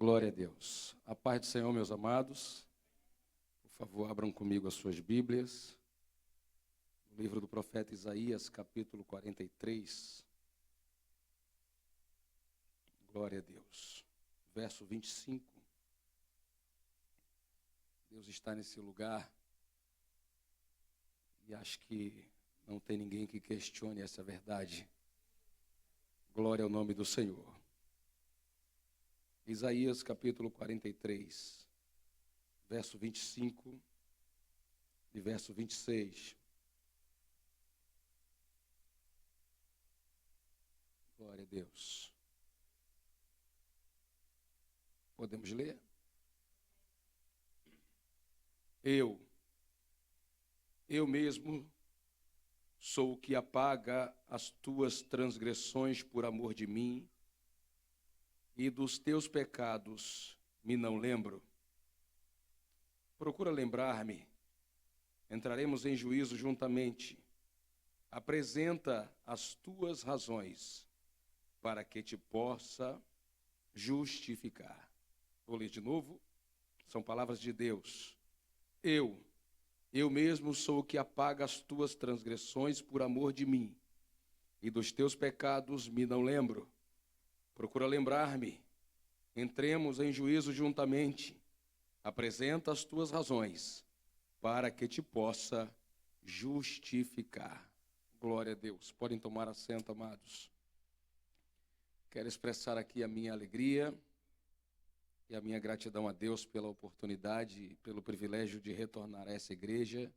Glória a Deus. A paz do Senhor, meus amados. Por favor, abram comigo as suas Bíblias. No livro do profeta Isaías, capítulo 43. Glória a Deus. Verso 25. Deus está nesse lugar. E acho que não tem ninguém que questione essa verdade. Glória ao nome do Senhor. Isaías capítulo 43, verso 25 e verso 26. Glória a Deus. Podemos ler? Eu mesmo sou o que apaga as tuas transgressões por amor de mim, e dos teus pecados me não lembro. Procura lembrar-me, entraremos em juízo juntamente. Apresenta as tuas razões, para que te possa justificar. Vou ler de novo, são palavras de Deus. Eu mesmo sou o que apaga as tuas transgressões por amor de mim, e dos teus pecados me não lembro. Procura lembrar-me, entremos em juízo juntamente, apresenta as tuas razões, para que te possa justificar. Glória a Deus. Podem tomar assento, amados. Quero expressar aqui a minha alegria e a minha gratidão a Deus pela oportunidade e pelo privilégio de retornar a essa igreja,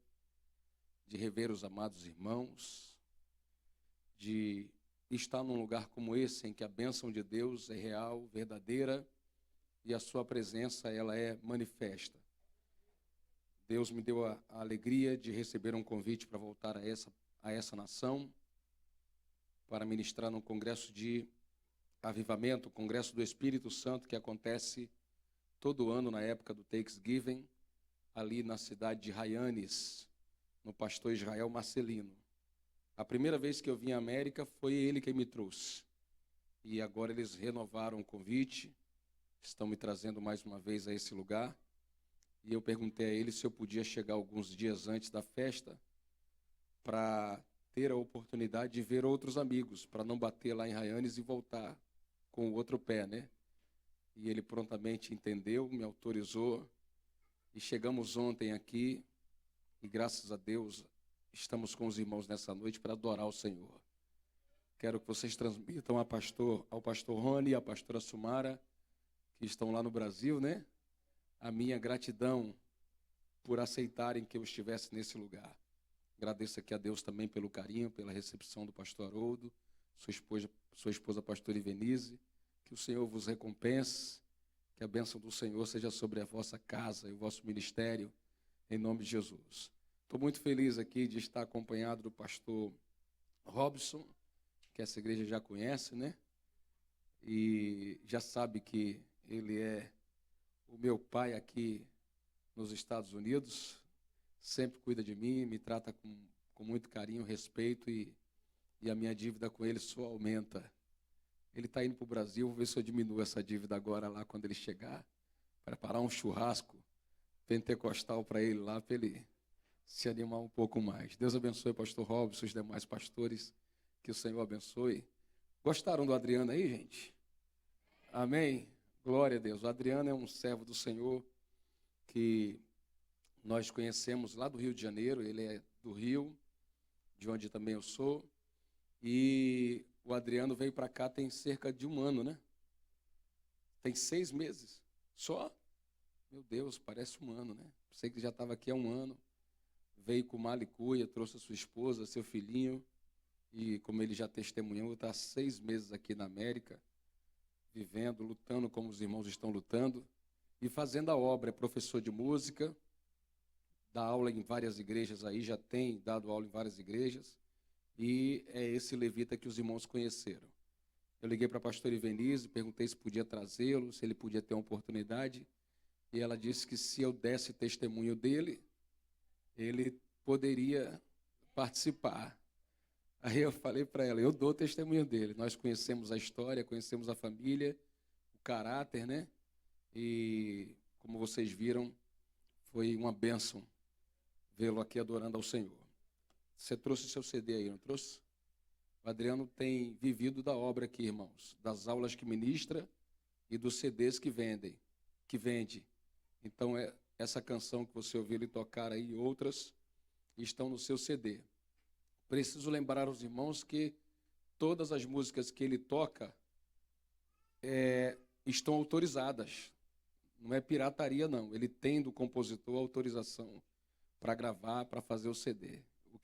de rever os amados irmãos, de estar num lugar como esse, em que a bênção de Deus é real, verdadeira, e a sua presença, ela é manifesta. Deus me deu a alegria de receber um convite para voltar a essa nação, para ministrar num congresso de avivamento, o congresso do Espírito Santo, que acontece todo ano na época do Thanksgiving, ali na cidade de Hyannis, no pastor Israel Marcelino. A primeira vez que eu vim à América foi ele quem me trouxe. E agora eles renovaram o convite, estão me trazendo mais uma vez a esse lugar. E eu perguntei a ele se eu podia chegar alguns dias antes da festa para ter a oportunidade de ver outros amigos, para não bater lá em Hyannis e voltar com o outro pé, né? E ele prontamente entendeu, me autorizou. E chegamos ontem aqui e graças a Deus estamos com os irmãos nessa noite para adorar o Senhor. Quero que vocês transmitam ao pastor Rony e à pastora Sumara, que estão lá no Brasil, né? A minha gratidão por aceitarem que eu estivesse nesse lugar. Agradeço aqui a Deus também pelo carinho, pela recepção do pastor Haroldo, sua esposa pastora Ivenise. Que o Senhor vos recompense, que a bênção do Senhor seja sobre a vossa casa e o vosso ministério, em nome de Jesus. Estou muito feliz aqui de estar acompanhado do pastor Robson, que essa igreja já conhece, né? E já sabe que ele é o meu pai aqui nos Estados Unidos, sempre cuida de mim, me trata com muito carinho, respeito e a minha dívida com ele só aumenta. Ele está indo para o Brasil, vou ver se eu diminuo essa dívida agora lá quando ele chegar, preparar um churrasco pentecostal para ele lá, para ele se animar um pouco mais. Deus abençoe o pastor Robson e os demais pastores, que o Senhor abençoe. Gostaram do Adriano aí, gente? Amém? Glória a Deus. O Adriano é um servo do Senhor que nós conhecemos lá do Rio de Janeiro, ele é do Rio, de onde também eu sou, e o Adriano veio para cá tem cerca de um ano, né? Tem 6 meses. Só? Meu Deus, parece um ano, né? Sei que já estava aqui há um ano. Veio com malicuia, trouxe a sua esposa, seu filhinho. E como ele já testemunhou, está há 6 meses aqui na América, vivendo, lutando como os irmãos estão lutando. E fazendo a obra, é professor de música, dá aula em várias igrejas aí, já tem dado aula em várias igrejas. E é esse levita que os irmãos conheceram. Eu liguei para a pastora Ivenise, perguntei se podia trazê-lo, se ele podia ter uma oportunidade. E ela disse que se eu desse testemunho dele, ele poderia participar. Aí eu falei para ela, eu dou testemunho dele. Nós conhecemos a história, conhecemos a família, o caráter, né? E, como vocês viram, foi uma bênção vê-lo aqui adorando ao Senhor. Você trouxe seu CD aí, não trouxe? O Adriano tem vivido da obra aqui, irmãos, das aulas que ministra e dos CDs que vende. Então, essa canção que você ouviu ele tocar aí e outras estão no seu CD. Preciso lembrar aos irmãos que todas as músicas que ele toca estão autorizadas. Não é pirataria, não. Ele tem do compositor autorização para gravar, para fazer o CD. O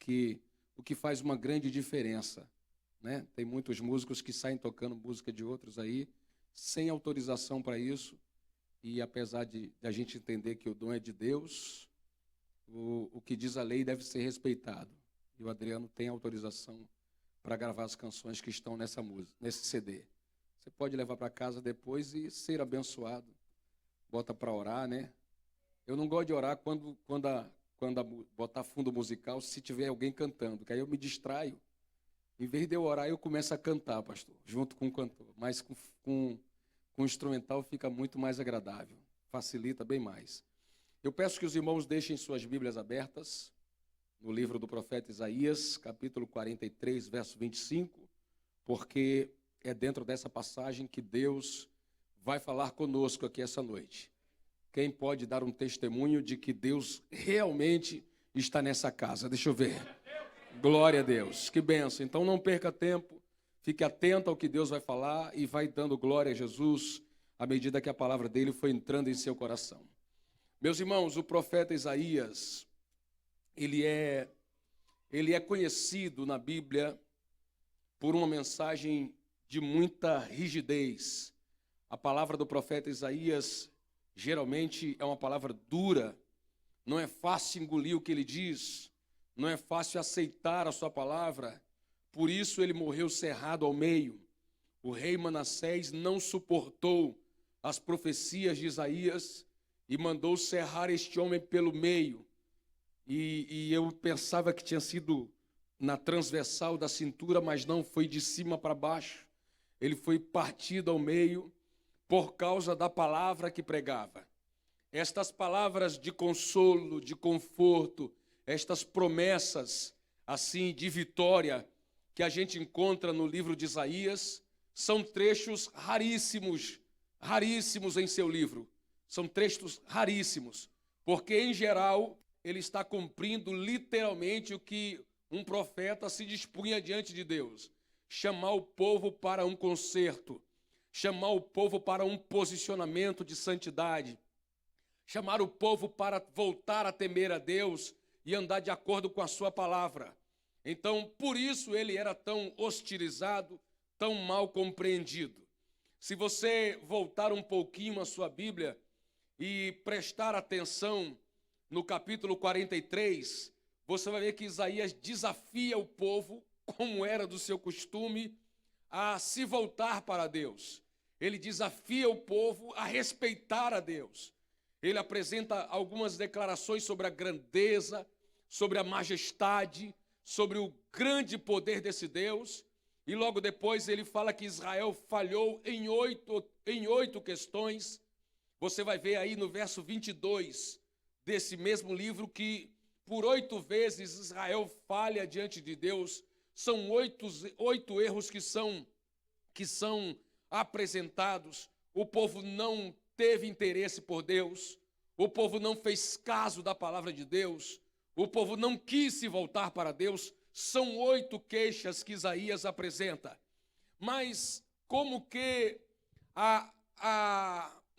que faz uma grande diferença, né? Tem muitos músicos que saem tocando música de outros aí, sem autorização para isso. E apesar de a gente entender que o dom é de Deus, o que diz a lei deve ser respeitado. E o Adriano tem autorização para gravar as canções que estão nessa música, nesse CD. Você pode levar para casa depois e ser abençoado. Bota para orar, né? Eu não gosto de orar quando botar fundo musical, se tiver alguém cantando, que aí eu me distraio. Em vez de eu orar, eu começo a cantar, pastor, junto com o cantor. Mas com o instrumental fica muito mais agradável, facilita bem mais. Eu peço que os irmãos deixem suas Bíblias abertas no livro do profeta Isaías, capítulo 43, verso 25, porque é dentro dessa passagem que Deus vai falar conosco aqui essa noite. Quem pode dar um testemunho de que Deus realmente está nessa casa? Deixa eu ver. Glória a Deus, que bênção. Então não perca tempo, fique atento ao que Deus vai falar e vai dando glória a Jesus à medida que a palavra dele foi entrando em seu coração. Meus irmãos, o profeta Isaías, ele é conhecido na Bíblia por uma mensagem de muita rigidez. A palavra do profeta Isaías geralmente é uma palavra dura, não é fácil engolir o que ele diz, não é fácil aceitar a sua palavra, por isso ele morreu cerrado ao meio. O rei Manassés não suportou as profecias de Isaías e mandou cerrar este homem pelo meio. E eu pensava que tinha sido na transversal da cintura, mas não, foi de cima para baixo. Ele foi partido ao meio por causa da palavra que pregava. Estas palavras de consolo, de conforto, estas promessas, assim, de vitória, que a gente encontra no livro de Isaías, são trechos raríssimos em seu livro. São trechos raríssimos, porque, em geral, ele está cumprindo literalmente o que um profeta se dispunha diante de Deus: chamar o povo para um concerto, chamar o povo para um posicionamento de santidade, chamar o povo para voltar a temer a Deus e andar de acordo com a sua palavra. Então, por isso ele era tão hostilizado, tão mal compreendido. Se você voltar um pouquinho a sua Bíblia e prestar atenção no capítulo 43, você vai ver que Isaías desafia o povo, como era do seu costume, a se voltar para Deus. Ele desafia o povo a respeitar a Deus. Ele apresenta algumas declarações sobre a grandeza, sobre a majestade, sobre o grande poder desse Deus. E logo depois ele fala que Israel falhou em oito questões. Você vai ver aí no verso 22 desse mesmo livro que por 8 vezes Israel falha diante de Deus. São oito erros que são apresentados. O povo não teve interesse por Deus, o povo não fez caso da palavra de Deus, o povo não quis se voltar para Deus. São 8 queixas que Isaías apresenta. Mas como que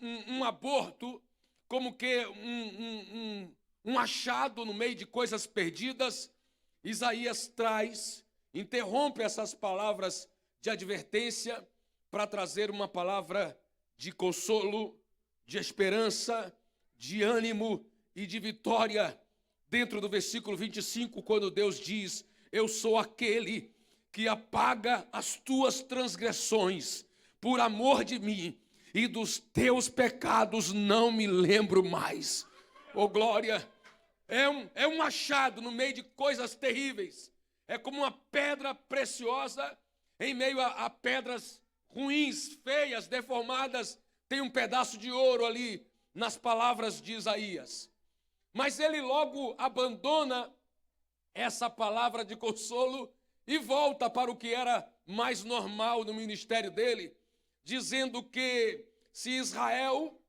um aborto, como que um achado no meio de coisas perdidas, Isaías interrompe essas palavras de advertência para trazer uma palavra de consolo, de esperança, de ânimo e de vitória. Dentro do versículo 25, quando Deus diz: eu sou aquele que apaga as tuas transgressões, por amor de mim, e dos teus pecados não me lembro mais. Oh, glória! É um achado no meio de coisas terríveis. É como uma pedra preciosa em meio a pedras ruins, feias, deformadas. tem um pedaço de ouro ali nas palavras de Isaías. Mas ele logo abandona essa palavra de consolo e volta para o que era mais normal no ministério dele, dizendo que se Israel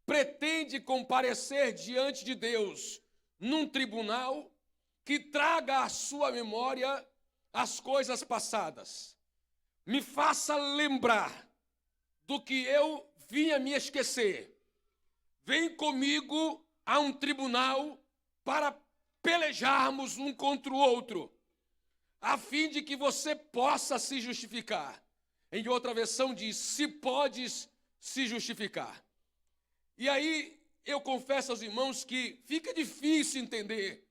pretende comparecer diante de Deus num tribunal, que traga à sua memória as coisas passadas. Me faça lembrar do que eu vinha me esquecer. Vem comigo a um tribunal para pelejarmos um contra o outro, a fim de que você possa se justificar. Em outra versão diz, se podes se justificar. E aí eu confesso aos irmãos que fica difícil entender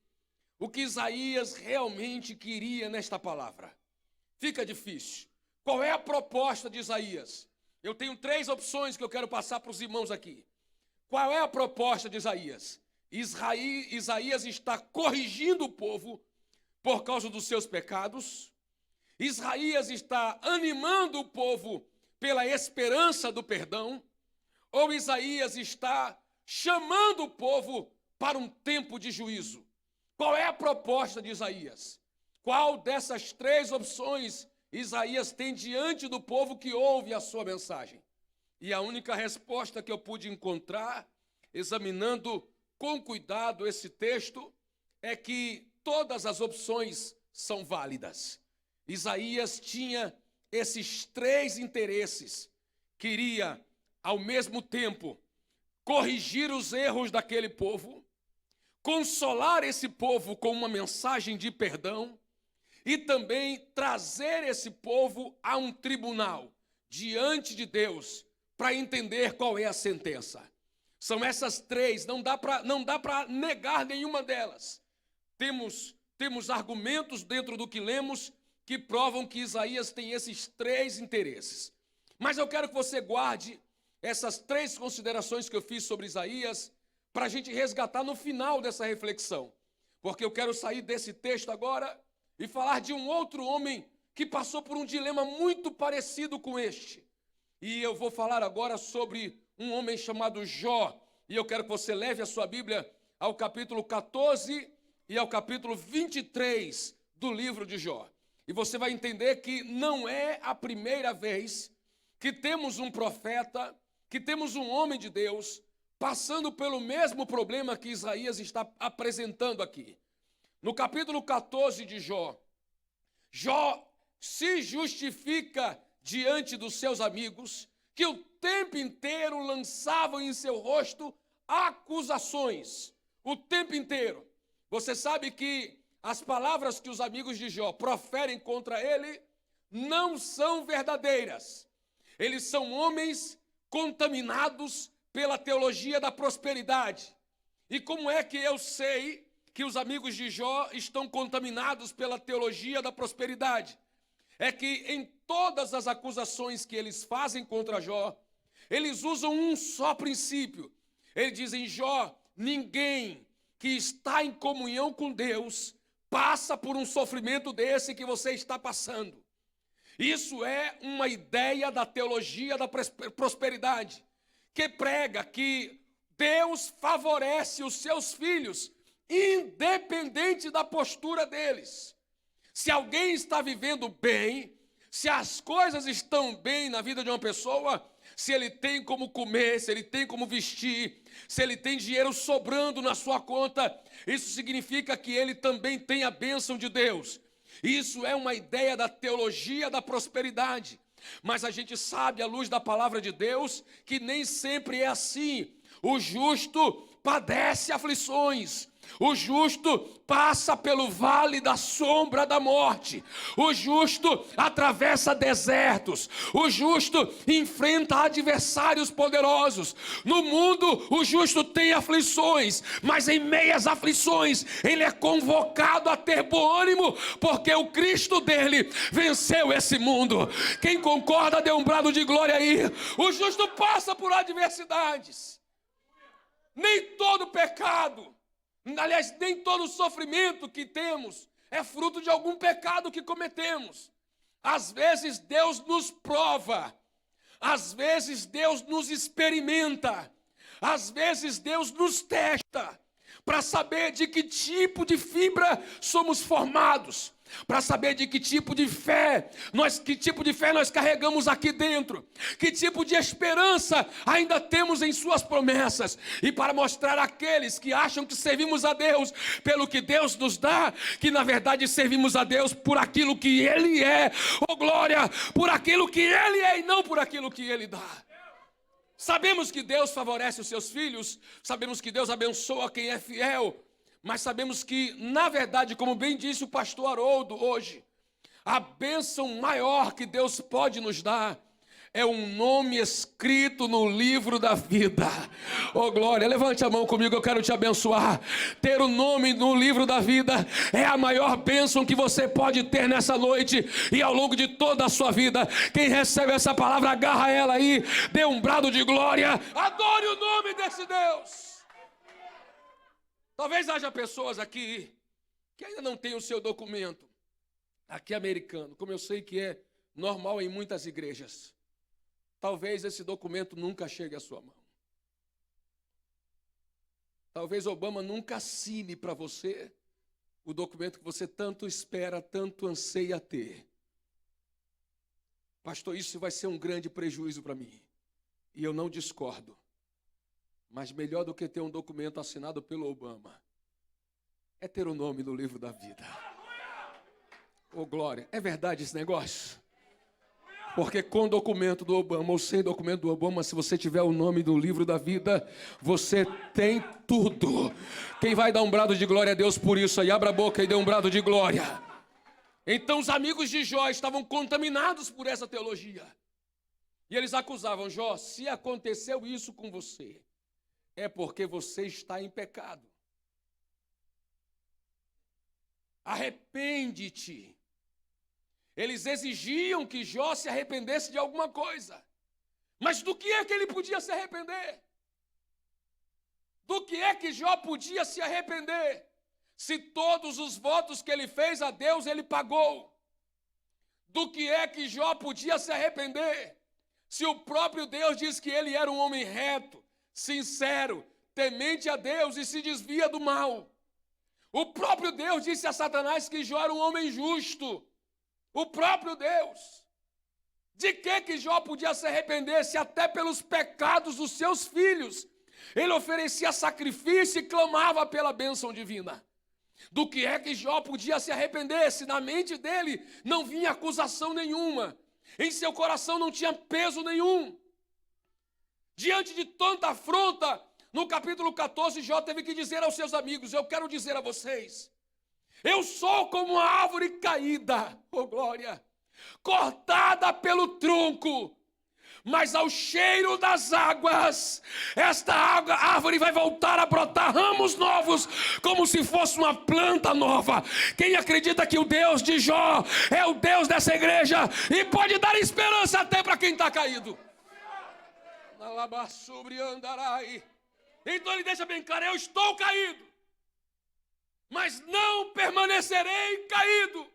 o que Isaías realmente queria nesta palavra. Fica difícil. Qual é a proposta de Isaías? Eu tenho 3 opções que eu quero passar para os irmãos aqui. Qual é a proposta de Isaías? Isaías está corrigindo o povo por causa dos seus pecados. Isaías está animando o povo pela esperança do perdão. Ou Isaías está chamando o povo para um tempo de juízo? Qual é a proposta de Isaías? Qual dessas 3 opções Isaías tem diante do povo que ouve a sua mensagem? E a única resposta que eu pude encontrar, examinando com cuidado esse texto, é que todas as opções são válidas. Isaías tinha esses 3 interesses. Queria, ao mesmo tempo, corrigir os erros daquele povo, consolar esse povo com uma mensagem de perdão e também trazer esse povo a um tribunal diante de Deus para entender qual é a sentença. São essas 3, não dá para negar nenhuma delas. Temos argumentos dentro do que lemos que provam que Isaías tem esses 3 interesses. Mas eu quero que você guarde essas 3 considerações que eu fiz sobre Isaías para a gente resgatar no final dessa reflexão. Porque eu quero sair desse texto agora e falar de um outro homem que passou por um dilema muito parecido com este. E eu vou falar agora sobre um homem chamado Jó. E eu quero que você leve a sua Bíblia ao capítulo 14 e ao capítulo 23 do livro de Jó. E você vai entender que não é a primeira vez que temos um profeta, que temos um homem de Deus, passando pelo mesmo problema que Isaías está apresentando aqui. No capítulo 14 de Jó, Jó se justifica diante dos seus amigos, que o tempo inteiro lançavam em seu rosto acusações. O tempo inteiro. Você sabe que as palavras que os amigos de Jó proferem contra ele não são verdadeiras. Eles são homens contaminados pela teologia da prosperidade. E como é que eu sei que os amigos de Jó estão contaminados pela teologia da prosperidade? É que em todas as acusações que eles fazem contra Jó, eles usam um só princípio. Eles dizem, Jó, ninguém que está em comunhão com Deus passa por um sofrimento desse que você está passando. Isso é uma ideia da teologia da prosperidade, que prega que Deus favorece os seus filhos, independente da postura deles. Se alguém está vivendo bem, se as coisas estão bem na vida de uma pessoa, se ele tem como comer, se ele tem como vestir, se ele tem dinheiro sobrando na sua conta, isso significa que ele também tem a bênção de Deus. Isso é uma ideia da teologia da prosperidade. Mas a gente sabe, à luz da palavra de Deus, que nem sempre é assim. O justo padece aflições. O justo passa pelo vale da sombra da morte. O justo atravessa desertos. O justo enfrenta adversários poderosos. No mundo, o justo tem aflições, mas em meias aflições, ele é convocado a ter bom ânimo, porque o Cristo dele venceu esse mundo. Quem concorda, dê um brado de glória aí. O justo passa por adversidades. Nem todo pecado, aliás, nem todo sofrimento que temos é fruto de algum pecado que cometemos. Às vezes Deus nos prova. Às vezes Deus nos experimenta, às vezes Deus nos testa, para saber de que tipo de fibra somos formados, para saber de que tipo de fé nós carregamos aqui dentro, que tipo de esperança ainda temos em suas promessas, e para mostrar àqueles que acham que servimos a Deus pelo que Deus nos dá, que na verdade servimos a Deus por aquilo que Ele é, oh glória, por aquilo que Ele é e não por aquilo que Ele dá. Sabemos que Deus favorece os seus filhos, sabemos que Deus abençoa quem é fiel, mas sabemos que, na verdade, como bem disse o pastor Haroldo hoje, a bênção maior que Deus pode nos dar é um nome escrito no livro da vida. Oh glória, levante a mão comigo, eu quero te abençoar. Ter o nome no livro da vida é a maior bênção que você pode ter nessa noite e ao longo de toda a sua vida. Quem recebe essa palavra, agarra ela aí, dê um brado de glória, adore o nome desse Deus. Talvez haja pessoas aqui que ainda não têm o seu documento aqui americano, como eu sei que é normal em muitas igrejas. Talvez esse documento nunca chegue à sua mão. Talvez Obama nunca assine para você o documento que você tanto espera, tanto anseia ter. Pastor, isso vai ser um grande prejuízo para mim. E eu não discordo. Mas melhor do que ter um documento assinado pelo Obama é ter o nome no livro da vida. Oh glória, é verdade esse negócio? Porque com documento do Obama ou sem documento do Obama, se você tiver o nome do livro da vida, você tem tudo. Quem vai dar um brado de glória a Deus por isso aí? Abra a boca e dê um brado de glória. Então os amigos de Jó estavam contaminados por essa teologia. E eles acusavam Jó: se aconteceu isso com você, é porque você está em pecado. Arrepende-te. Eles exigiam que Jó se arrependesse de alguma coisa. Mas do que é que ele podia se arrepender? Do que é que Jó podia se arrepender? Se todos os votos que ele fez a Deus, ele pagou. Do que é que Jó podia se arrepender? Se o próprio Deus diz que ele era um homem reto, sincero, temente a Deus e se desvia do mal. O próprio Deus disse a Satanás que Jó era um homem justo. O próprio Deus. De que Jó podia se arrepender se até pelos pecados dos seus filhos ele oferecia sacrifício e clamava pela bênção divina? Do que é que Jó podia se arrepender se na mente dele não vinha acusação nenhuma, em seu coração não tinha peso nenhum? Diante de tanta afronta, no capítulo 14, Jó teve que dizer aos seus amigos: eu quero dizer a vocês, eu sou como uma árvore caída, oh glória, cortada pelo tronco, mas ao cheiro das águas, esta árvore vai voltar a brotar ramos novos, como se fosse uma planta nova. Quem acredita que o Deus de Jó é o Deus dessa igreja e pode dar esperança até para quem está caído? Então ele deixa bem claro: eu estou caído, mas não permanecerei caído.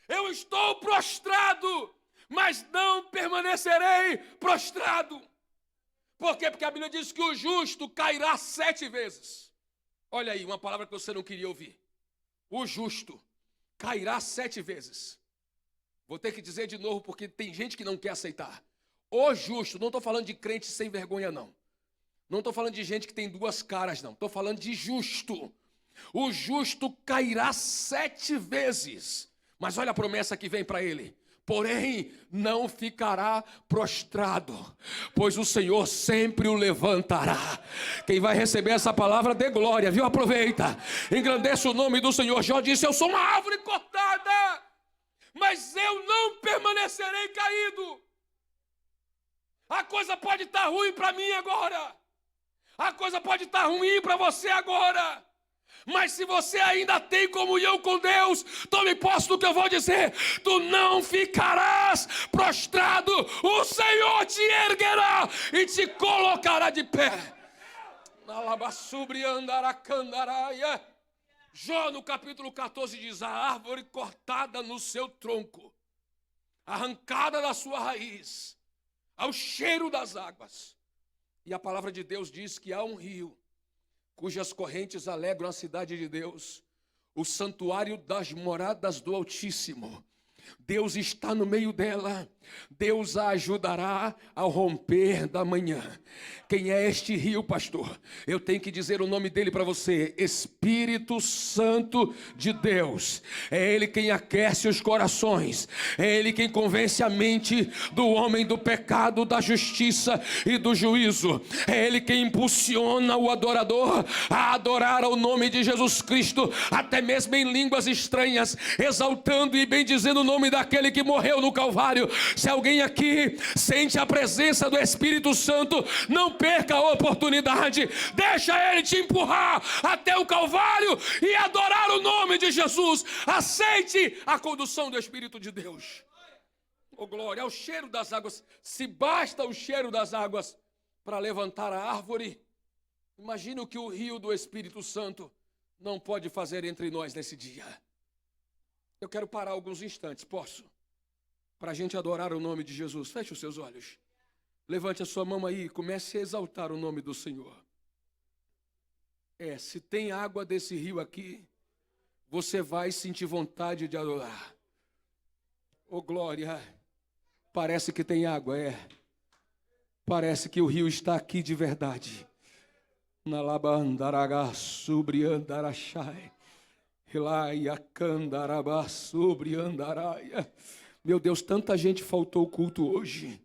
Eu estou prostrado, mas não permanecerei prostrado. Por quê? Porque a Bíblia diz que o justo cairá 7 vezes. Olha aí, uma palavra que você não queria ouvir. O justo cairá 7 vezes. Vou ter que dizer de novo, porque tem gente que não quer aceitar. O justo, não estou falando de crente sem vergonha, não. Não estou falando de gente que tem 2 caras, não. Estou falando de justo. O justo cairá 7 vezes. Mas olha a promessa que vem para ele: porém não ficará prostrado, pois o Senhor sempre o levantará. Quem vai receber essa palavra, dê glória, viu? Aproveita, engrandeça o nome do Senhor. Jó disse: eu sou uma árvore cortada, mas eu não permanecerei caído. A coisa pode estar ruim para mim agora, a coisa pode estar ruim para você agora, mas se você ainda tem comunhão com Deus, tome posse do que eu vou dizer: tu não ficarás prostrado, o Senhor te erguerá e te colocará de pé. Jó no capítulo 14 diz: a árvore cortada no seu tronco, arrancada da sua raiz, ao cheiro das águas. E a palavra de Deus diz que há um rio, cujas correntes alegram a cidade de Deus, o santuário das moradas do Altíssimo. Deus está no meio dela. Deus a ajudará ao romper da manhã. Quem é este rio, pastor? Eu tenho que dizer o nome dele para você: Espírito Santo de Deus. É ele quem aquece os corações. É ele quem convence a mente do homem do pecado, da justiça e do juízo. É ele quem impulsiona o adorador a adorar ao nome de Jesus Cristo, até mesmo em línguas estranhas, exaltando e bendizendo o nome daquele que morreu no Calvário. Se alguém aqui sente a presença do Espírito Santo, não perca a oportunidade. Deixa ele te empurrar até o Calvário e adorar o nome de Jesus. Aceite a condução do Espírito de Deus. Oh, glória, ao cheiro das águas. Se basta o cheiro das águas para levantar a árvore, imagine o que o rio do Espírito Santo não pode fazer entre nós nesse dia. Eu quero parar alguns instantes, posso? Para a gente adorar o nome de Jesus. Feche os seus olhos. Levante a sua mão aí e comece a exaltar o nome do Senhor. Se tem água desse rio aqui, você vai sentir vontade de adorar. Oh, glória. Parece que tem água, Parece que o rio está aqui de verdade. Nalabandaraga subriandarachai. Hilaia candarabá subriandaraia. Meu Deus, tanta gente faltou o culto hoje.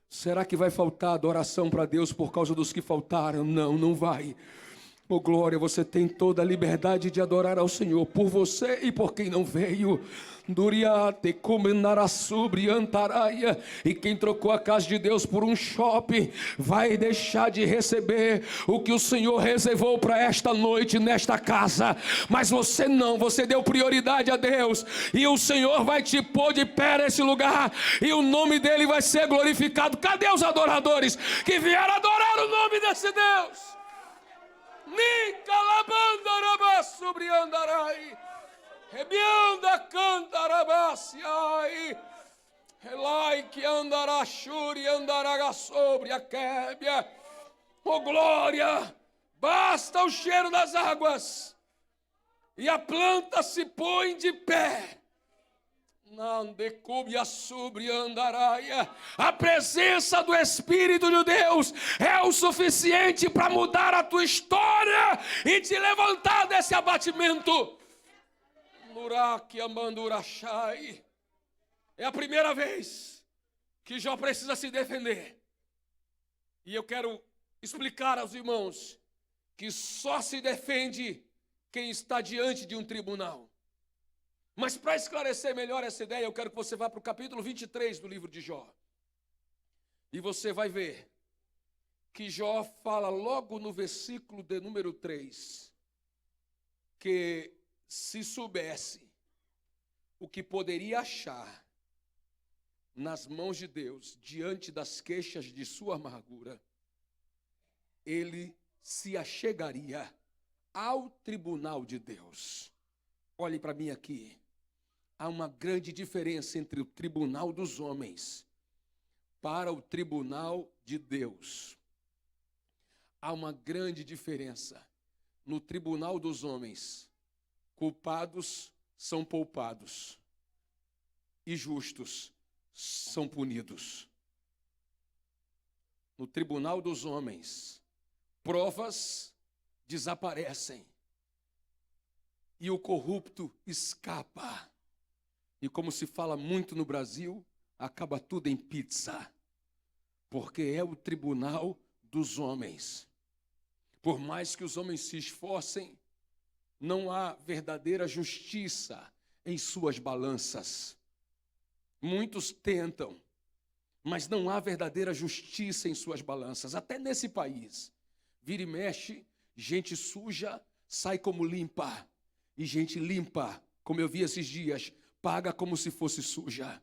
Será que vai faltar adoração para Deus por causa dos que faltaram? Não, não vai. Oh, glória, você tem toda a liberdade de adorar ao Senhor por você e por quem não veio. Duriate comenará sobre antaraia. E quem trocou a casa de Deus por um shopping vai deixar de receber o que o Senhor reservou para esta noite nesta casa. Mas você não, você deu prioridade a Deus, e o Senhor vai te pôr de pé nesse lugar, e o nome dele vai ser glorificado. Cadê os adoradores que vieram adorar o nome desse Deus? Nicalabandarabá sobre andarai. Rebianda cantarabaciai. Relai que andará shuri andaraga sobre a québia. Oh, glória! Basta o cheiro das águas e a planta se põe de pé. A presença do Espírito de Deus é o suficiente para mudar a tua história e te levantar desse abatimento. É a primeira vez que Jó precisa se defender. E eu quero explicar aos irmãos que só se defende quem está diante de um tribunal. Mas para esclarecer melhor essa ideia, eu quero que você vá para o capítulo 23 do livro de Jó. E você vai ver que Jó fala logo no versículo de número 3, que se soubesse o que poderia achar nas mãos de Deus, diante das queixas de sua amargura, ele se achegaria ao tribunal de Deus. Olhe para mim aqui. Há uma grande diferença entre o tribunal dos homens para o tribunal de Deus. Há uma grande diferença. No tribunal dos homens, culpados são poupados e justos são punidos. No tribunal dos homens, provas desaparecem e o corrupto escapa. E como se fala muito no Brasil, acaba tudo em pizza. Porque é o tribunal dos homens. Por mais que os homens se esforcem, não há verdadeira justiça em suas balanças. Muitos tentam, mas não há verdadeira justiça em suas balanças. Até nesse país, vira e mexe, gente suja sai como limpa. E gente limpa, como eu vi esses dias, paga como se fosse suja.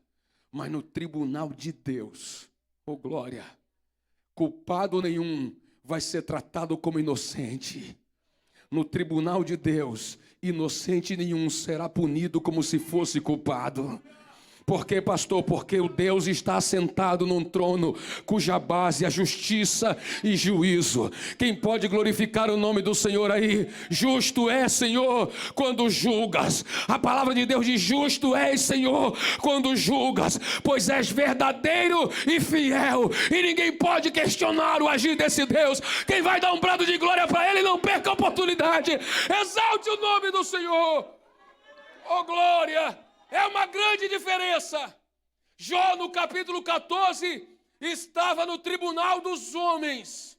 Mas no tribunal de Deus, oh glória, culpado nenhum vai ser tratado como inocente. No tribunal de Deus, inocente nenhum será punido como se fosse culpado. Por quê, pastor? Porque o Deus está assentado num trono cuja base é justiça e juízo. Quem pode glorificar o nome do Senhor aí? Justo é, Senhor, quando julgas. A palavra de Deus diz: justo és, Senhor, quando julgas, pois és verdadeiro e fiel, e ninguém pode questionar o agir desse Deus. Quem vai dar um brado de glória para Ele, não perca a oportunidade. Exalte o nome do Senhor. Oh, glória! É uma grande diferença. Jó, no capítulo 14, estava no tribunal dos homens,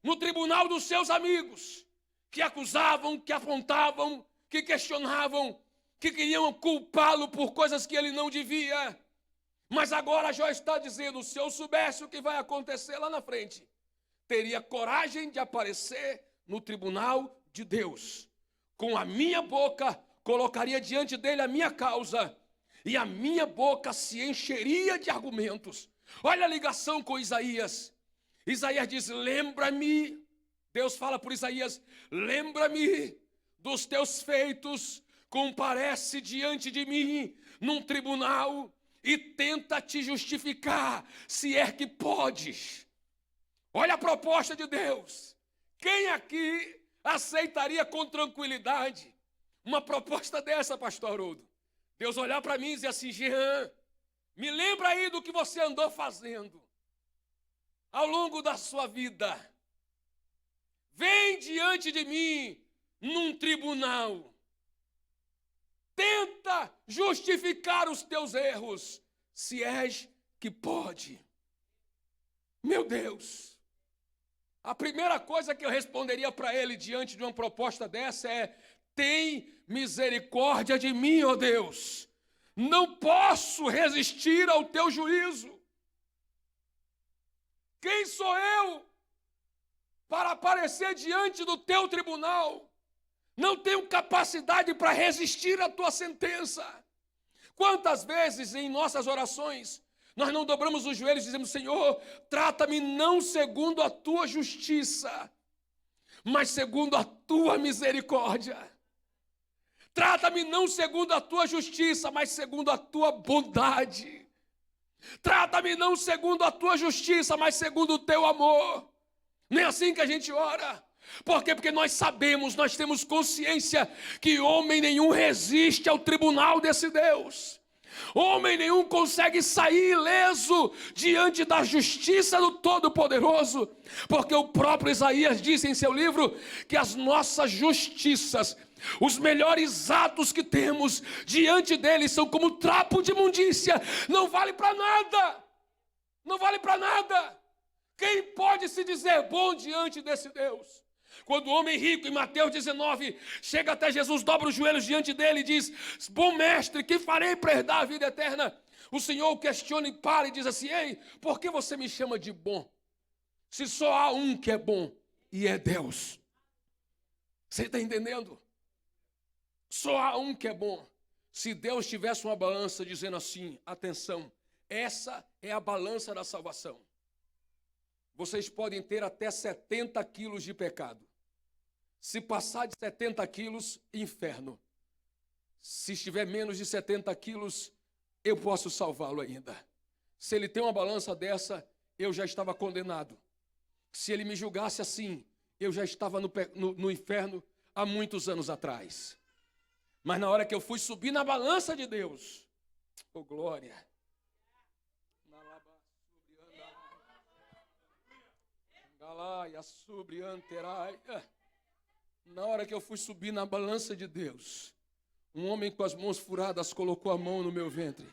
no tribunal dos seus amigos, que acusavam, que apontavam, que questionavam, que queriam culpá-lo por coisas que ele não devia. Mas agora Jó está dizendo: se eu soubesse o que vai acontecer lá na frente, teria coragem de aparecer no tribunal de Deus. Com a minha boca colocaria diante dele a minha causa, e a minha boca se encheria de argumentos. Olha a ligação com Isaías. Isaías diz: lembra-me, Deus fala por Isaías, lembra-me dos teus feitos, comparece diante de mim num tribunal e tenta te justificar, se é que podes. Olha a proposta de Deus. Quem aqui aceitaria com tranquilidade uma proposta dessa, pastor Haroldo? Deus olhar para mim e dizer assim: Jean, me lembra aí do que você andou fazendo ao longo da sua vida. Vem diante de mim num tribunal. Tenta justificar os teus erros, se és que pode. Meu Deus, a primeira coisa que eu responderia para ele diante de uma proposta dessa é: tem misericórdia de mim, ó Deus. Não posso resistir ao teu juízo. Quem sou eu para aparecer diante do teu tribunal? Não tenho capacidade para resistir à tua sentença. Quantas vezes em nossas orações nós não dobramos os joelhos e dizemos: Senhor, trata-me não segundo a tua justiça, mas segundo a tua misericórdia. Trata-me não segundo a tua justiça, mas segundo a tua bondade. Trata-me não segundo a tua justiça, mas segundo o teu amor. Não é assim que a gente ora. Por quê? Porque nós sabemos, nós temos consciência que homem nenhum resiste ao tribunal desse Deus. Homem nenhum consegue sair ileso diante da justiça do Todo-Poderoso. Porque o próprio Isaías disse em seu livro que as nossas justiças, os melhores atos que temos diante dele são como trapo de imundícia. Não vale para nada. Não vale para nada. Quem pode se dizer bom diante desse Deus? Quando o homem rico, em Mateus 19, chega até Jesus, dobra os joelhos diante dele e diz: bom mestre, que farei para herdar a vida eterna? O Senhor o questiona e para e diz assim: ei, por que você me chama de bom? Se só há um que é bom, e é Deus. Você está entendendo? Só há um que é bom. Se Deus tivesse uma balança dizendo assim: atenção, essa é a balança da salvação. Vocês podem ter até 70 quilos de pecado. Se passar de 70 quilos, inferno. Se estiver menos de 70 quilos, eu posso salvá-lo ainda. Se ele tem uma balança dessa, eu já estava condenado. Se ele me julgasse assim, eu já estava no inferno há muitos anos atrás. Mas na hora que eu fui subir na balança de Deus, oh glória, na hora que eu fui subir na balança de Deus, um homem com as mãos furadas colocou a mão no meu ventre.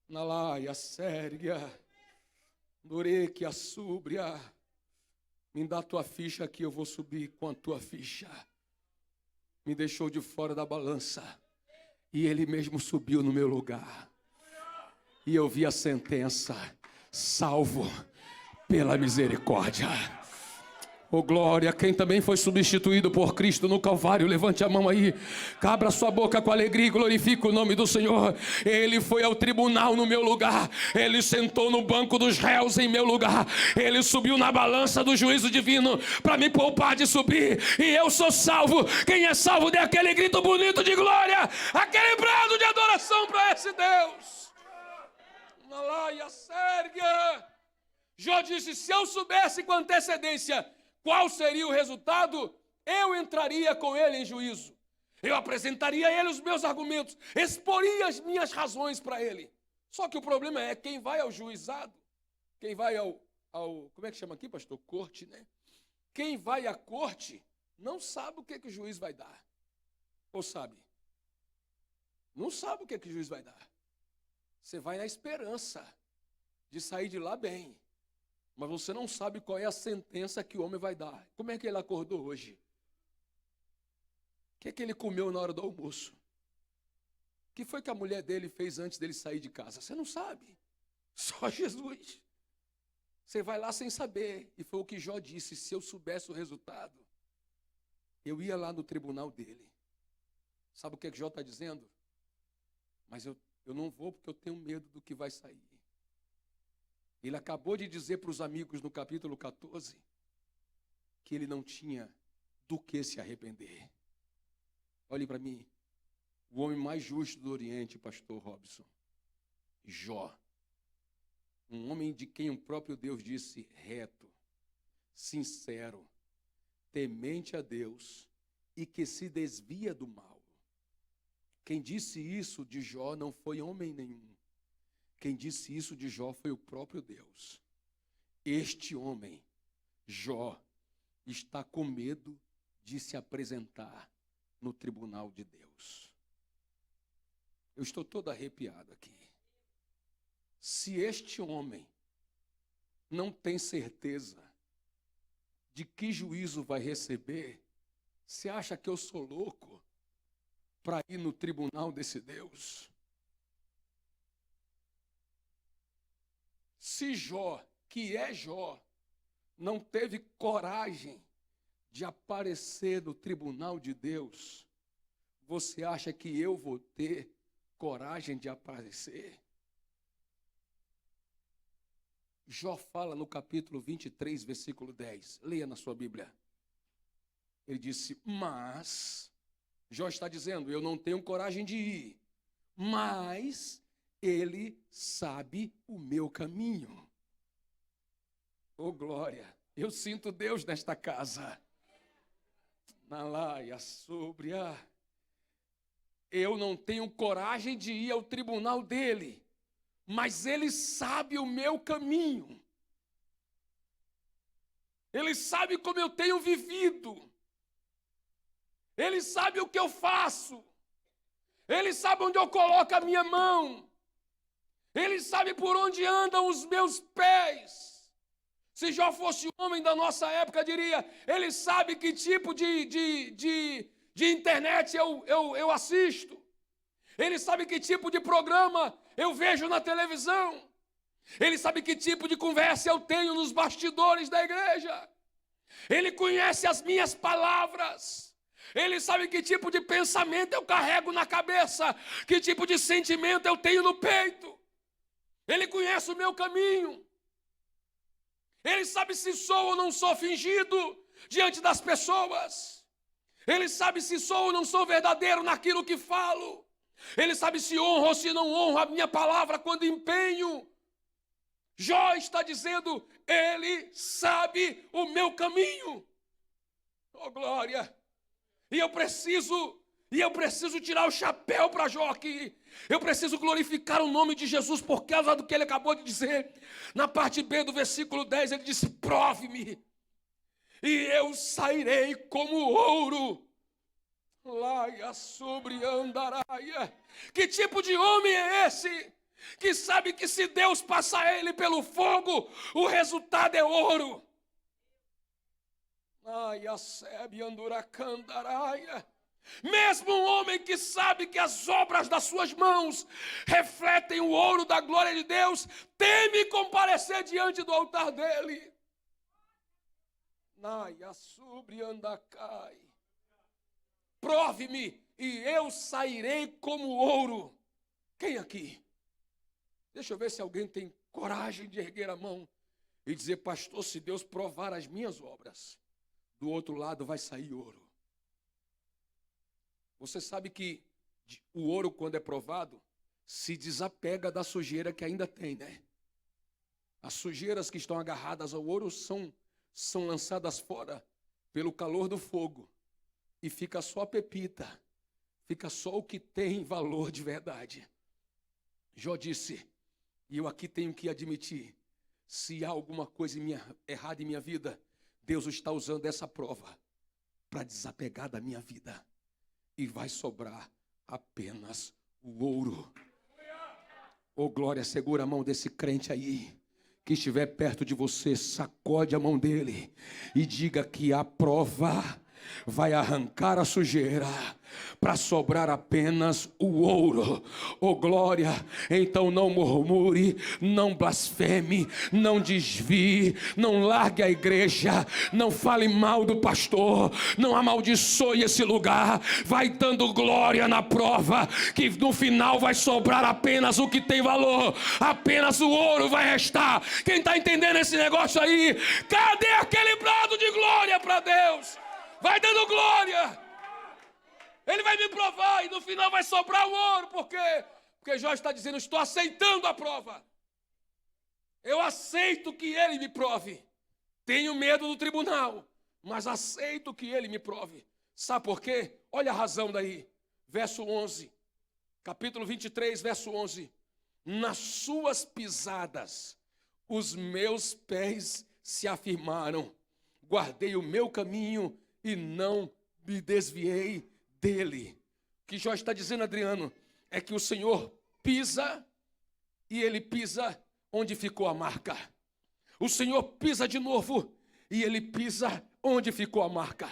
Nalaia, sérgia, dureque, assúbria, me dá a tua ficha aqui, eu vou subir com a tua ficha. Me deixou de fora da balança e ele mesmo subiu no meu lugar. E eu vi a sentença: salvo pela misericórdia. Oh glória, quem também foi substituído por Cristo no Calvário, levante a mão aí, abra sua boca com alegria e glorifique o nome do Senhor. Ele foi ao tribunal no meu lugar, ele sentou no banco dos réus em meu lugar, ele subiu na balança do juízo divino para me poupar de subir, e eu sou salvo. Quem é salvo dê aquele grito bonito de glória, aquele brado de adoração para esse Deus. Alaia Sérgia. Jó disse: se eu soubesse com antecedência qual seria o resultado, eu entraria com ele em juízo. Eu apresentaria a ele os meus argumentos, exporia as minhas razões para ele. Só que o problema é quem vai ao juizado, quem vai ao como é que chama aqui, pastor? Corte, né? Quem vai à corte não sabe o que o juiz vai dar. Ou sabe? Não sabe o que o juiz vai dar. Você vai na esperança de sair de lá bem. Mas você não sabe qual é a sentença que o homem vai dar. Como é que ele acordou hoje? O que é que ele comeu na hora do almoço? O que foi que a mulher dele fez antes dele sair de casa? Você não sabe. Só Jesus. Você vai lá sem saber. E foi o que Jó disse: se eu soubesse o resultado, eu ia lá no tribunal dele. Sabe o que Jó está dizendo? Mas eu não vou porque eu tenho medo do que vai sair. Ele acabou de dizer para os amigos no capítulo 14 que ele não tinha do que se arrepender. Olhe para mim, o homem mais justo do Oriente, pastor Robson, Jó, um homem de quem o próprio Deus disse reto, sincero, temente a Deus e que se desvia do mal. Quem disse isso de Jó não foi homem nenhum. Quem disse isso de Jó foi o próprio Deus. Este homem, Jó, está com medo de se apresentar no tribunal de Deus. Eu estou todo arrepiado aqui. Se este homem não tem certeza de que juízo vai receber, você acha que eu sou louco para ir no tribunal desse Deus? Se Jó, que é Jó, não teve coragem de aparecer no tribunal de Deus, você acha que eu vou ter coragem de aparecer? Jó fala no capítulo 23, versículo 10. Leia na sua Bíblia. Ele disse: mas, Jó está dizendo, eu não tenho coragem de ir, mas ele sabe o meu caminho. Oh glória, eu sinto Deus nesta casa. Na laia sobre a... Eu não tenho coragem de ir ao tribunal dele, mas ele sabe o meu caminho. Ele sabe como eu tenho vivido. Ele sabe o que eu faço. Ele sabe onde eu coloco a minha mão. Ele sabe por onde andam os meus pés. Se Jó fosse homem da nossa época, diria, ele sabe que tipo de internet eu assisto. Ele sabe que tipo de programa eu vejo na televisão. Ele sabe que tipo de conversa eu tenho nos bastidores da igreja. Ele conhece as minhas palavras. Ele sabe que tipo de pensamento eu carrego na cabeça, que tipo de sentimento eu tenho no peito. Ele conhece o meu caminho. Ele sabe se sou ou não sou fingido diante das pessoas. Ele sabe se sou ou não sou verdadeiro naquilo que falo. Ele sabe se honro ou se não honro a minha palavra quando empenho. Jó está dizendo, ele sabe o meu caminho. Oh glória! E eu preciso tirar o chapéu para Jó aqui. Eu preciso glorificar o nome de Jesus por causa do que ele acabou de dizer. Na parte B do versículo 10, ele disse, prove-me, e eu sairei como ouro. Laia sobre andaraia. Que tipo de homem é esse? Que sabe que se Deus passar ele pelo fogo, o resultado é ouro. Ai, a sebe anduracandaraia. Mesmo um homem que sabe que as obras das suas mãos refletem o ouro da glória de Deus, teme comparecer diante do altar dele. Prove-me e eu sairei como ouro. Quem aqui? Deixa eu ver se alguém tem coragem de erguer a mão e dizer: pastor, se Deus provar as minhas obras, do outro lado vai sair ouro. Você sabe que o ouro, quando é provado, se desapega da sujeira que ainda tem, né? As sujeiras que estão agarradas ao ouro são lançadas fora pelo calor do fogo. E fica só a pepita, fica só o que tem valor de verdade. Jó disse, e eu aqui tenho que admitir, se há alguma coisa errada em minha vida, Deus está usando essa prova para desapegar da minha vida. E vai sobrar apenas o ouro. Oh, glória, segura a mão desse crente aí, que estiver perto de você, sacode a mão dele e diga que a prova vai arrancar a sujeira para sobrar apenas o ouro. Oh glória, então não murmure, não blasfeme, não desvie, não largue a igreja, não fale mal do pastor, não amaldiçoe esse lugar. Vai dando glória na prova, que no final vai sobrar apenas o que tem valor, apenas o ouro vai restar. Quem está entendendo esse negócio aí? Cadê aquele brado de glória para Deus? Vai dando glória. Ele vai me provar e no final vai sobrar o ouro. Por quê? Porque Jó está dizendo, estou aceitando a prova. Eu aceito que ele me prove. Tenho medo do tribunal, mas aceito que ele me prove. Sabe por quê? Olha a razão daí. Verso 11. Capítulo 23, verso 11. Nas suas pisadas, os meus pés se afirmaram. Guardei o meu caminho e não me desviei dele. O que Jó está dizendo, Adriano, é que o Senhor pisa e ele pisa onde ficou a marca. O Senhor pisa de novo e ele pisa onde ficou a marca.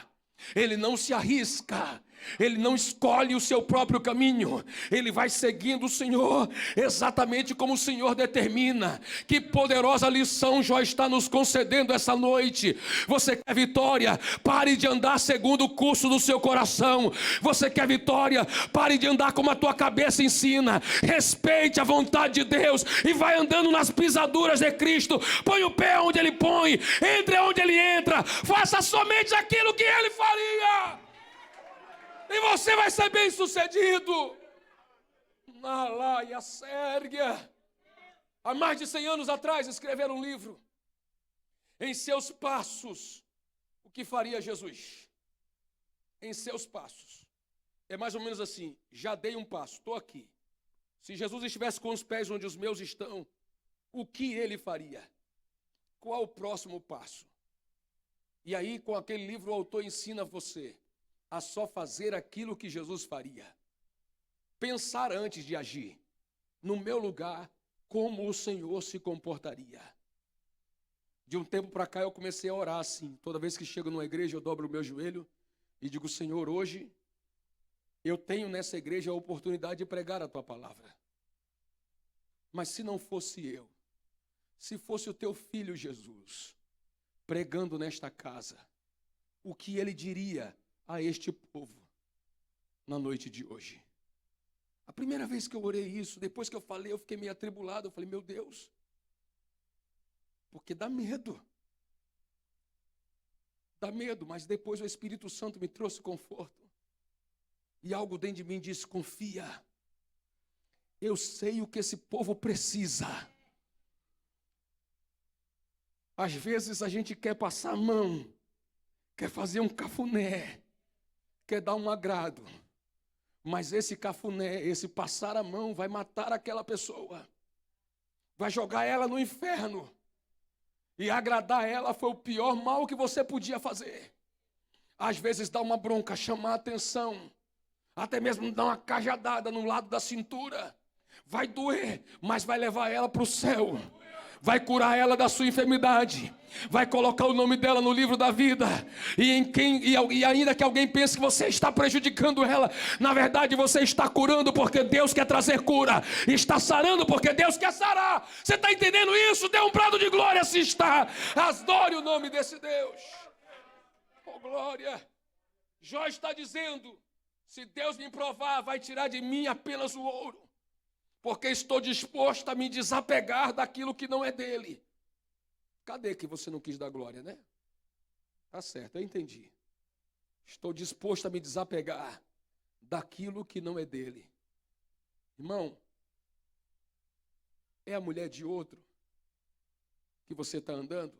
Ele não se arrisca, ele não escolhe o seu próprio caminho, ele vai seguindo o Senhor, exatamente como o Senhor determina. Que poderosa lição Jó está nos concedendo essa noite. Você quer vitória? Pare de andar segundo o curso do seu coração. Você quer vitória? Pare de andar como a tua cabeça ensina. Respeite a vontade de Deus e vai andando nas pisaduras de Cristo. Põe o pé onde ele põe, entre onde ele entra, faça somente aquilo que ele faria. E você vai ser bem sucedido. Nalaia Sérgia. Há mais de 100 anos atrás escreveram um livro. Em seus passos, o que faria Jesus? Em seus passos. É mais ou menos assim, já dei um passo, estou aqui. Se Jesus estivesse com os pés onde os meus estão, o que ele faria? Qual o próximo passo? E aí, com aquele livro, o autor ensina você a só fazer aquilo que Jesus faria. Pensar antes de agir. No meu lugar, como o Senhor se comportaria. De um tempo para cá eu comecei a orar assim. Toda vez que chego numa igreja eu dobro o meu joelho e digo, Senhor, hoje eu tenho nessa igreja a oportunidade de pregar a tua palavra. Mas se não fosse eu, se fosse o teu filho Jesus pregando nesta casa, o que ele diria a este povo na noite de hoje? A primeira vez que eu orei isso, depois que eu falei, eu fiquei meio atribulado. Eu falei, meu Deus, porque dá medo. Dá medo, mas depois o Espírito Santo me trouxe conforto. E algo dentro de mim disse, confia. Eu sei o que esse povo precisa. Às vezes a gente quer passar a mão, quer fazer um cafuné, quer dar um agrado, mas esse cafuné, esse passar a mão vai matar aquela pessoa, vai jogar ela no inferno, e agradar ela foi o pior mal que você podia fazer. Às vezes dá uma bronca, chamar a atenção, até mesmo dar uma cajadada no lado da cintura, vai doer, mas vai levar ela para o céu. Vai curar ela da sua enfermidade, vai colocar o nome dela no livro da vida, e ainda que alguém pense que você está prejudicando ela, na verdade você está curando porque Deus quer trazer cura, está sarando porque Deus quer sarar. Você está entendendo isso? Dê um brado de glória se está, adore o nome desse Deus. glória! Jó está dizendo, se Deus me provar, vai tirar de mim apenas o ouro, porque estou disposto a me desapegar daquilo que não é dele. Cadê que você não quis dar glória, né? Tá certo, eu entendi. Estou disposto a me desapegar daquilo que não é dele. Irmão, é a mulher de outro que você está andando?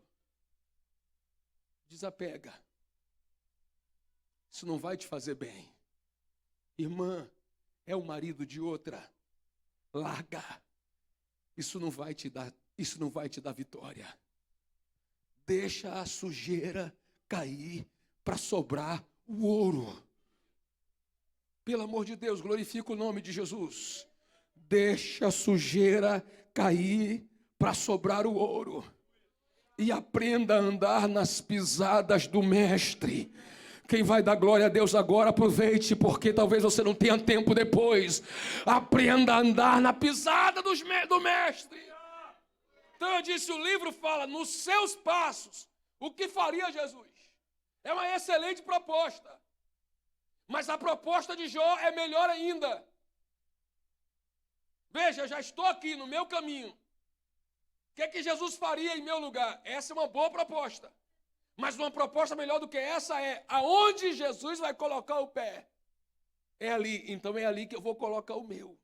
Desapega. Isso não vai te fazer bem. Irmã, é o marido de outra? Larga. Isso não vai te dar vitória. Deixa a sujeira cair para sobrar o ouro. Pelo amor de Deus, glorifica o nome de Jesus. Deixa a sujeira cair para sobrar o ouro. E aprenda a andar nas pisadas do mestre. Quem vai dar glória a Deus agora, aproveite, porque talvez você não tenha tempo depois. Aprenda a andar na pisada do mestre. Então eu disse, o livro fala, nos seus passos, o que faria Jesus? É uma excelente proposta. Mas a proposta de Jó é melhor ainda. Veja, eu já estou aqui no meu caminho. O que é que Jesus faria em meu lugar? Essa é uma boa proposta. Mas uma proposta melhor do que essa é aonde Jesus vai colocar o pé. É ali, então é ali que eu vou colocar o meu.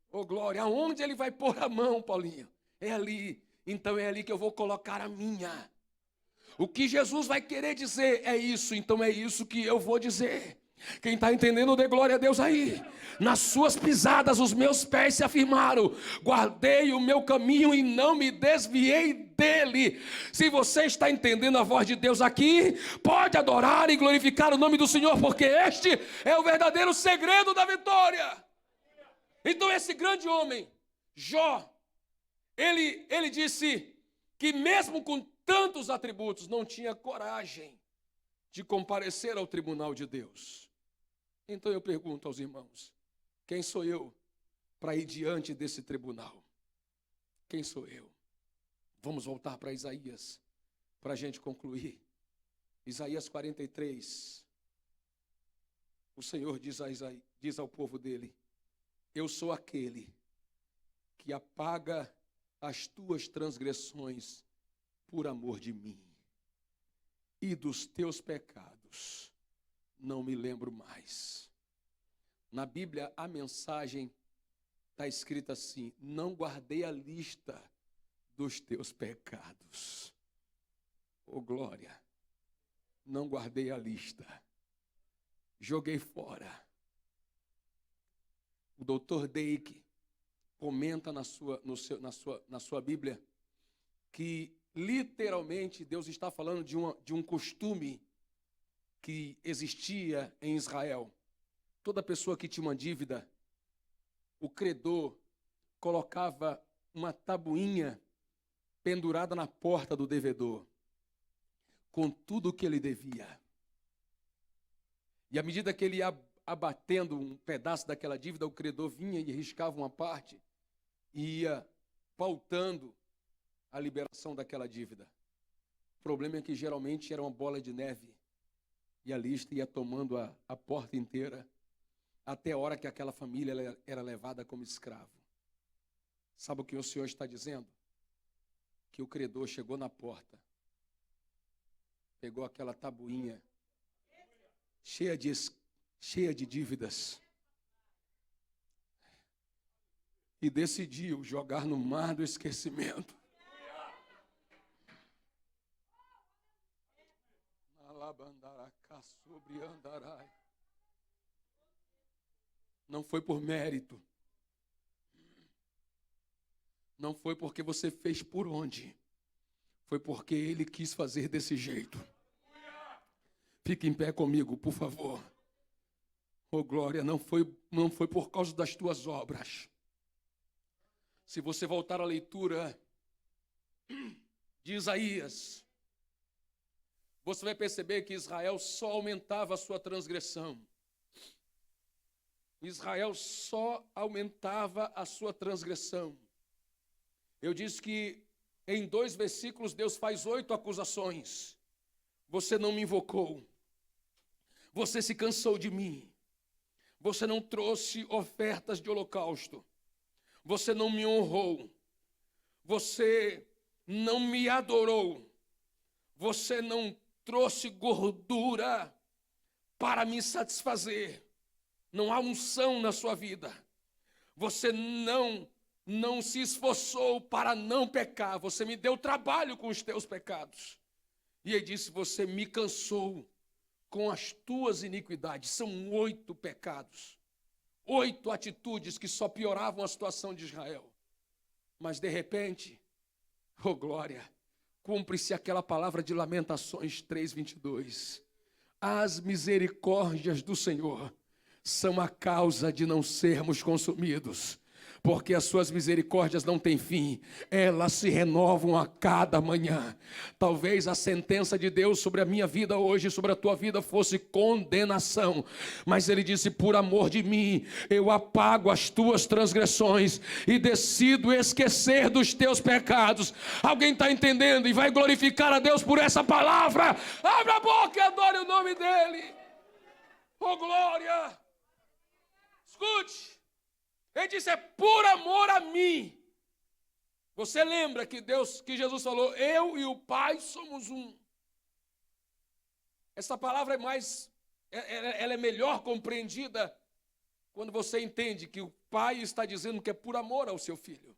Ô glória, aonde ele vai pôr a mão, Paulinho? É ali, então é ali que eu vou colocar a minha. O que Jesus vai querer dizer é isso, então é isso que eu vou dizer. Quem está entendendo, dê glória a Deus aí. Nas suas pisadas os meus pés se afirmaram. Guardei o meu caminho e não me desviei dele. Se você está entendendo a voz de Deus aqui, pode adorar e glorificar o nome do Senhor, porque este é o verdadeiro segredo da vitória. Então esse grande homem, Jó, ele disse que mesmo com tantos atributos, não tinha coragem de comparecer ao tribunal de Deus. Então eu pergunto aos irmãos, quem sou eu para ir diante desse tribunal? Quem sou eu? Vamos voltar para Isaías, para a gente concluir. Isaías 43. O Senhor diz ao povo dele, eu sou aquele que apaga as tuas transgressões por amor de mim, e dos teus pecados não me lembro mais. Na Bíblia, a mensagem está escrita assim, não guardei a lista dos teus pecados. Oh glória, não guardei a lista, joguei fora. O doutor Dake comenta na sua Bíblia que literalmente Deus está falando de um costume que existia em Israel. Toda pessoa que tinha uma dívida, o credor colocava uma tabuinha pendurada na porta do devedor, com tudo o que ele devia. E à medida que ele ia abatendo um pedaço daquela dívida, o credor vinha e riscava uma parte e ia pautando a liberação daquela dívida. O problema é que geralmente era uma bola de neve e a lista ia tomando a porta inteira até a hora que aquela família era levada como escravo. Sabe o que o Senhor está dizendo? Que o credor chegou na porta, pegou aquela tabuinha cheia de dívidas e decidiu jogar no mar do esquecimento. Não foi por mérito. Não foi porque você fez por onde. Foi porque ele quis fazer desse jeito. Fique em pé comigo, por favor. Oh glória, não foi por causa das tuas obras. Se você voltar à leitura de Isaías, você vai perceber que Israel só aumentava a sua transgressão. Israel só aumentava a sua transgressão. Eu disse que em 2 versículos Deus faz 8 acusações. Você não me invocou. Você se cansou de mim. Você não trouxe ofertas de holocausto. Você não me honrou. Você não me adorou. Você não trouxe gordura para me satisfazer. Não há unção na sua vida. Você não se esforçou para não pecar. Você me deu trabalho com os teus pecados. E ele disse, você me cansou com as tuas iniquidades. São 8 pecados. 8 atitudes que só pioravam a situação de Israel. Mas de repente, oh glória, cumpre-se aquela palavra de Lamentações 3:22. As misericórdias do Senhor são a causa de não sermos consumidos, porque as suas misericórdias não têm fim, elas se renovam a cada manhã. Talvez a sentença de Deus sobre a minha vida hoje, sobre a tua vida, fosse condenação, mas ele disse, por amor de mim, eu apago as tuas transgressões e decido esquecer dos teus pecados. Alguém está entendendo e vai glorificar a Deus por essa palavra? Abra a boca e adore o nome dele. Oh glória! Escute. Ele disse, é por amor a mim. Você lembra que Jesus falou, eu e o Pai somos um. Essa palavra ela é melhor compreendida quando você entende que o Pai está dizendo que é por amor ao seu filho.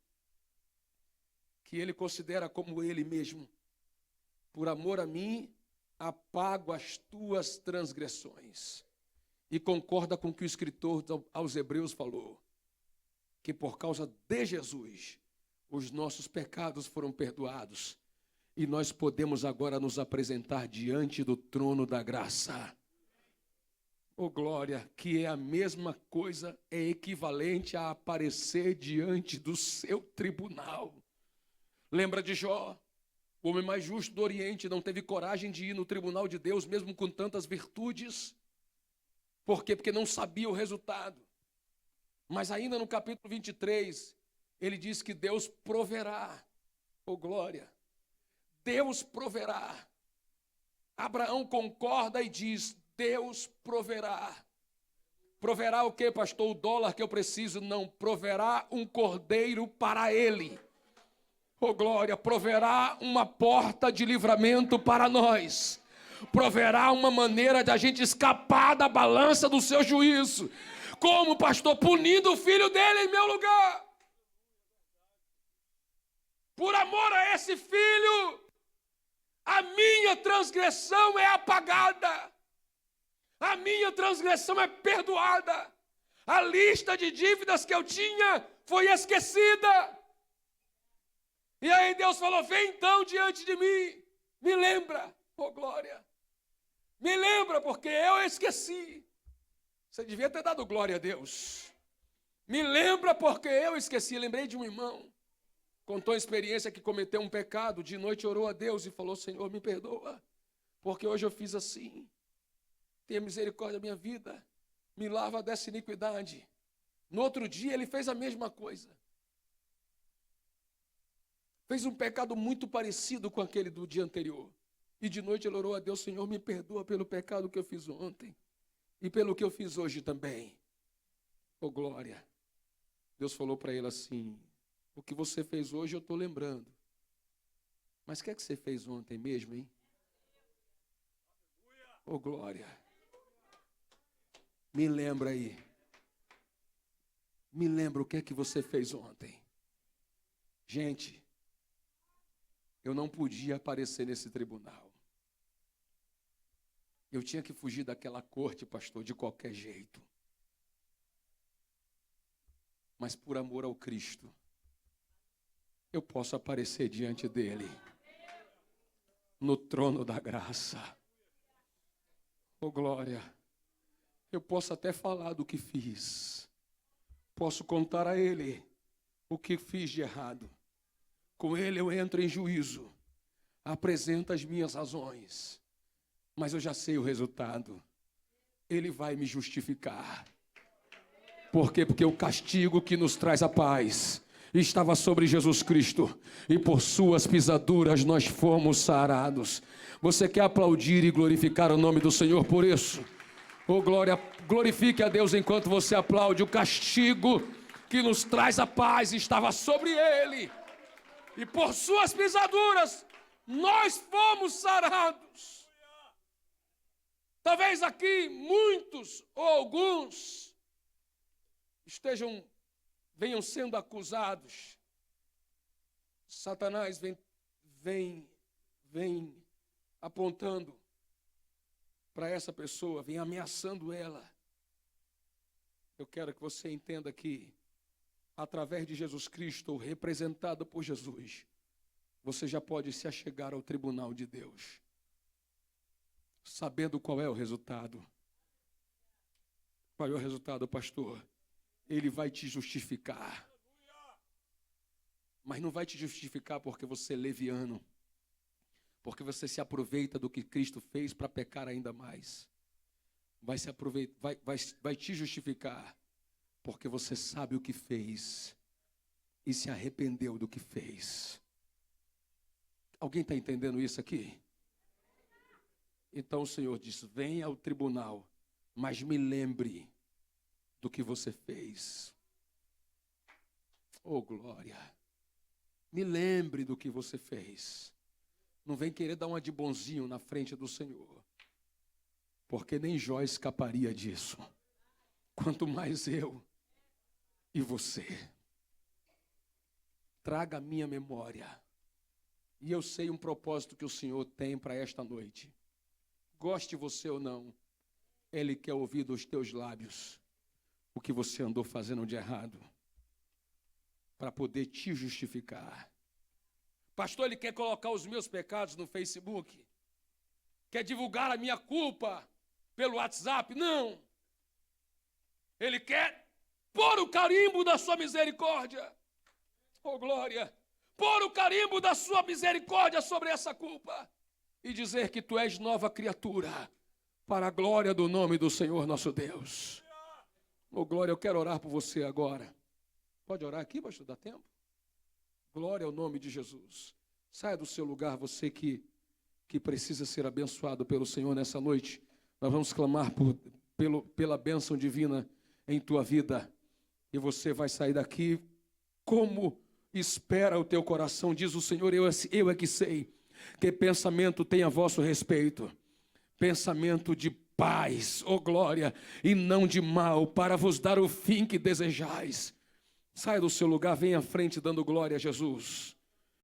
Que ele considera como ele mesmo. Por amor a mim, apago as tuas transgressões. E concorda com o que o escritor aos Hebreus falou. Que por causa de Jesus, os nossos pecados foram perdoados. E nós podemos agora nos apresentar diante do trono da graça. Oh glória, que é a mesma coisa, é equivalente a aparecer diante do seu tribunal. Lembra de Jó? O homem mais justo do Oriente não teve coragem de ir no tribunal de Deus, mesmo com tantas virtudes. Por quê? Porque não sabia o resultado. Mas ainda no capítulo 23, ele diz que Deus proverá. Oh glória! Deus proverá. Abraão concorda e diz, Deus proverá. Proverá o quê, pastor? O dólar que eu preciso? Não, proverá um cordeiro para ele. Oh glória! Proverá uma porta de livramento para nós. Proverá uma maneira de a gente escapar da balança do seu juízo. Como, pastor? Punindo o filho dele em meu lugar. Por amor a esse filho, a minha transgressão é apagada. A minha transgressão é perdoada. A lista de dívidas que eu tinha foi esquecida. E aí Deus falou, vem então diante de mim. Me lembra, oh glória. Me lembra, porque eu esqueci. Você devia ter dado glória a Deus. Me lembra porque eu esqueci. Lembrei de um irmão. Contou a experiência que cometeu um pecado. De noite orou a Deus e falou, Senhor, me perdoa. Porque hoje eu fiz assim. Tenha misericórdia da minha vida. Me lava dessa iniquidade. No outro dia ele fez a mesma coisa. Fez um pecado muito parecido com aquele do dia anterior. E de noite ele orou a Deus, Senhor, me perdoa pelo pecado que eu fiz ontem. E pelo que eu fiz hoje também. Oh glória. Deus falou para ele assim, o que você fez hoje eu estou lembrando. Mas o que é que você fez ontem mesmo, hein? Oh glória. Me lembra aí. Me lembra o que é que você fez ontem. Gente, eu não podia aparecer nesse tribunal. Eu tinha que fugir daquela corte, pastor, de qualquer jeito. Mas por amor ao Cristo, eu posso aparecer diante dele, no trono da graça. Oh glória! Eu posso até falar do que fiz. Posso contar a ele o que fiz de errado. Com ele eu entro em juízo. Apresento as minhas razões. Mas eu já sei o resultado. Ele vai me justificar. Por quê? Porque o castigo que nos traz a paz estava sobre Jesus Cristo, e por suas pisaduras nós fomos sarados. Você quer aplaudir e glorificar o nome do Senhor por isso? Oh glória, glorifique a Deus enquanto você aplaude. O castigo que nos traz a paz estava sobre ele, e por suas pisaduras nós fomos sarados. Talvez aqui muitos ou alguns venham sendo acusados. Satanás vem apontando para essa pessoa, vem ameaçando ela. Eu quero que você entenda que, através de Jesus Cristo, ou representado por Jesus, você já pode se achegar ao tribunal de Deus, sabendo qual é o resultado. Qual é o resultado, pastor? Ele vai te justificar. Mas não vai te justificar porque você é leviano, porque você se aproveita do que Cristo fez para pecar ainda mais. Vai te justificar porque você sabe o que fez e se arrependeu do que fez. Alguém está entendendo isso aqui? Então o Senhor diz: venha ao tribunal, mas me lembre do que você fez. Oh glória! Me lembre do que você fez. Não vem querer dar uma de bonzinho na frente do Senhor, porque nem Jó escaparia disso, quanto mais eu e você. Traga a minha memória, e eu sei um propósito que o Senhor tem para esta noite. Goste você ou não, Ele quer ouvir dos teus lábios o que você andou fazendo de errado, para poder te justificar. Pastor, ele quer colocar os meus pecados no Facebook? Quer divulgar a minha culpa pelo WhatsApp? Não. Ele quer pôr o carimbo da sua misericórdia. Oh glória! Pôr o carimbo da sua misericórdia sobre essa culpa e dizer que tu és nova criatura, para a glória do nome do Senhor nosso Deus. Oh glória, eu quero orar por você agora. Pode orar aqui, pastor? Dá tempo? Glória ao nome de Jesus. Saia do seu lugar, você que precisa ser abençoado pelo Senhor nessa noite. Nós vamos clamar pela bênção divina em tua vida. E você vai sair daqui como espera o teu coração. Diz o Senhor: eu é que sei que pensamento tem a vosso respeito. Pensamento de paz, oh glória, e não de mal, para vos dar o fim que desejais. Saia do seu lugar, venha à frente dando glória a Jesus.